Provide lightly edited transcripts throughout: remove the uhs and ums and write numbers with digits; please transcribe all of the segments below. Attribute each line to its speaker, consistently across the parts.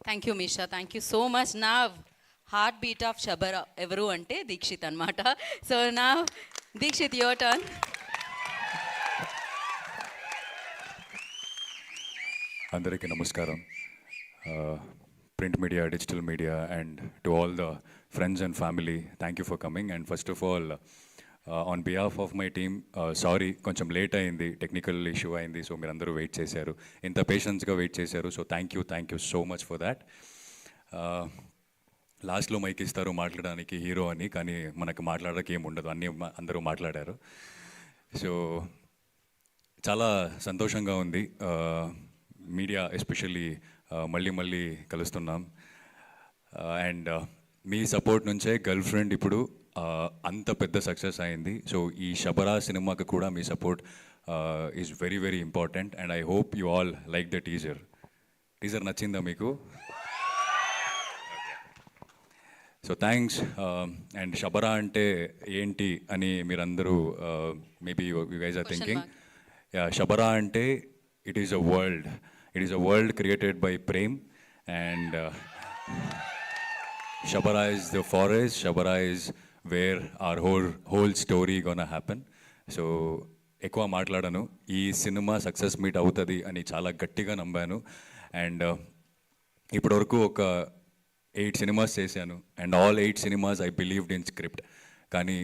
Speaker 1: Thank you Misha, thank you so much. నా heart beat of షబరా ఎవరు అంటే దీక్షిత్ అనమాట. సో నా దీక్షిత్, యువర్ టర్న్.
Speaker 2: అందరికీ నమస్కారం. Print media, digital media and to all the friends and family, thank you for coming. And first of all on behalf of my team, sorry కొంచెం late అయింది, technical issue అయింది. So మీరు అందరూ wait చేశారు, ఇంత పేషెన్స్గా wait చేశారు. So thank you so much for that. లాస్ట్లో mic ఇస్తారు మాట్లాడడానికి హీరో అని, కానీ మనకు మాట్లాడడానికి ఏమి ఉండదు, అందరూ మాట్లాడారు. సో చాలా సంతోషంగా ఉంది. మీడియా ఎస్పెషల్లీ మళ్ళీ కలుస్తున్నాం. అండ్ మీ సపోర్ట్ నుంచే గర్ల్ ఫ్రెండ్ ఇప్పుడు అంత పెద్ద సక్సెస్ అయింది. సో ఈ శబరా సినిమాకి కూడా మీ support is very very important. And I hope you all like the teaser. Teaser నచ్చిందా మీకు? So thanks. అండ్ శబరా అంటే ఏంటి అని మీరందరూ maybe you guys are thinking. Shabara అంటే it is a world created by Prem. And Shabara is the forest, Shabara is where our whole story gonna happen. So ఎక్కువ మాట్లాడను, ఈ సినిమా సక్సెస్ మీట్ అవుతుంది అని చాలా గట్టిగా నమ్మాను. అండ్ ఇప్పటివరకు ఒక 8 సినిమాస్ చేశాను, and all 8 cinemas I believed in script. కానీ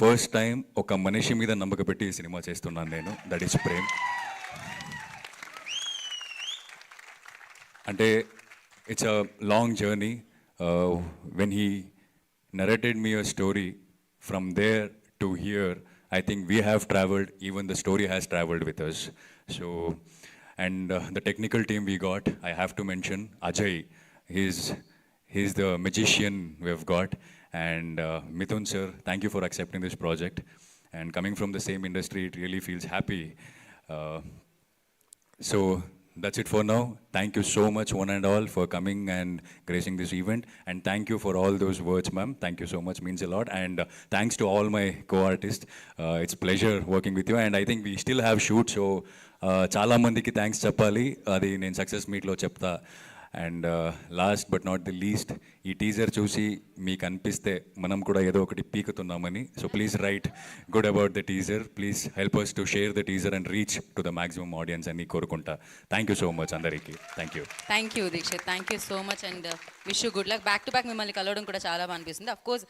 Speaker 2: ఫస్ట్ టైం ఒక మనిషి మీద నమ్మకం పెట్టి ఈ సినిమా చేస్తున్నాను నేను, దట్ ఈస్ ప్రేమ్. అంటే it's a long journey. When he narrated me a story, from there to here, I think we have traveled, even the story has traveled with us. So, and the technical team we got, I have to mention Ajay. He's the magician we have got. And Mithun sir, thank you for accepting this project. And coming from the same industry, it really feels happy. So that's it for now. Thank you so much one and all for coming and gracing this event. And thank you for all those words, ma'am. Thank you so much, means a lot. And thanks to all my co-artists. It's pleasure working with you. And I think we still have shoot, so చాలా మందికి thanks చెప్పాలి, అది నేను success మీట్లో చెప్తా. And last but not the least, ఈ teaser చూసి మీకు అనిపిస్తే మనం కూడా ఏదో ఒకటి పీకుతున్నామని, so please write good about the teaser. Please help us to share the teaser and reach to the maximum audience అని కోరుకుంటా. థ్యాంక్ యూ సో మచ్ అందరికీ. Thank you
Speaker 1: Dikshit, thank you so much. And wish you good luck. Back to back మిమ్మల్ని కలవడం కూడా చాలా బాగా అనిపిస్తుంది. Of course